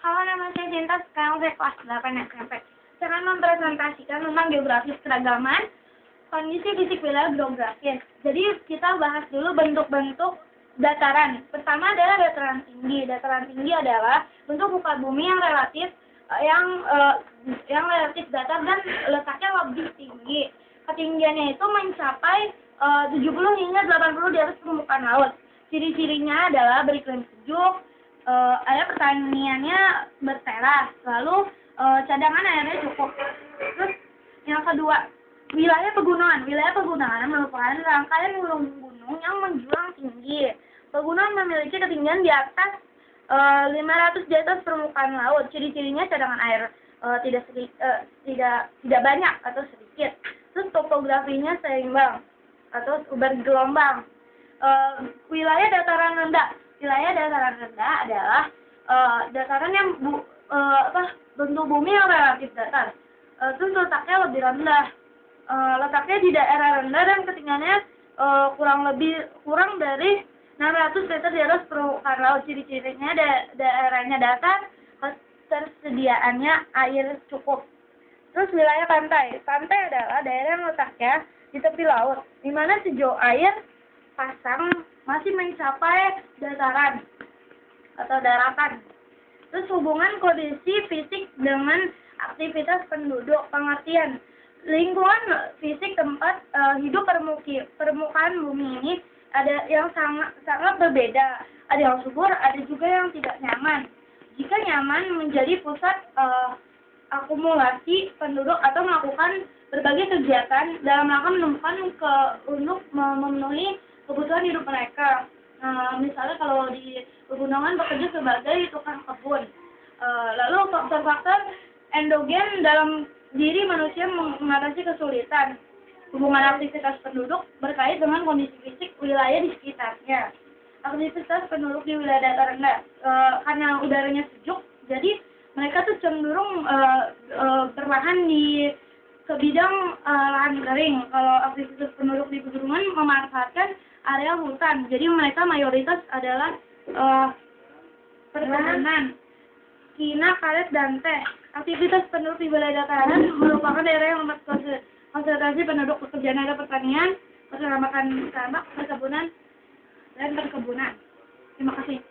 Halo, nama saya Cinta, sekarang saya kelas 8 SMP. Saya akan mempresentasikan tentang geografis keragaman, kondisi fisik wilayah geografis. Jadi kita bahas dulu bentuk-bentuk dataran. Pertama adalah dataran tinggi. Dataran tinggi adalah bentuk muka bumi yang relatif datar dan letaknya lebih tinggi. Ketinggiannya itu mencapai 70 hingga 80 di atas permukaan laut. Ciri-cirinya adalah beriklim sejuk, area pertaniannya berteras, lalu cadangan airnya cukup. Terus yang kedua, wilayah pegunungan. Wilayah pegunungan merupakan rangkaian gunung-gunung yang menjulang tinggi. Pegunungan memiliki ketinggian di atas 500 di atas permukaan laut. Ciri-cirinya cadangan air tidak banyak atau sedikit. Terus topografinya seimbang atau bergelombang. Wilayah dataran rendah. Wilayah dataran rendah adalah dataran yang bentuk bumi yang relatif datar. Terus letaknya lebih rendah. Letaknya di daerah rendah dan ketinggiannya kurang dari 600 meter di atas permukaan laut. Ciri-cirinya daerahnya datar, tersediaannya air cukup. Terus wilayah pantai. Pantai adalah daerah yang letaknya di tepi laut, di mana sejauh air pasang masih mencapai dataran atau daratan. Terus hubungan kondisi fisik dengan aktivitas penduduk. Pengertian lingkungan fisik tempat hidup permukaan bumi ini ada yang sangat berbeda. Ada yang subur, ada juga yang tidak nyaman. Jika nyaman menjadi pusat akumulasi penduduk atau melakukan berbagai kegiatan dalam rangka untuk memenuhi kebutuhan hidup mereka. Misalnya kalau di pegunungan bekerja sebagai tukang kebun. Lalu faktor-faktor endogen dalam diri manusia mengatasi kesulitan. Hubungan aktivitas penduduk berkait dengan kondisi fisik wilayah di sekitarnya. Aktivitas penduduk di wilayah dataran rendah karena udaranya sejuk, jadi mereka tuh cenderung berlahan ke bidang lahan kering. Kalau aktivitas penduduk di pegunungan memanfaatkan area hutan, jadi mereka mayoritas adalah perkebunan, kina, karet, dan teh. Aktivitas penduduk di wilayah dataran merupakan daerah yang konsentrasi penduduk pekerjaan ada pertanian, pertanaman tambak, perkebunan, dan perkebunan. Terima kasih.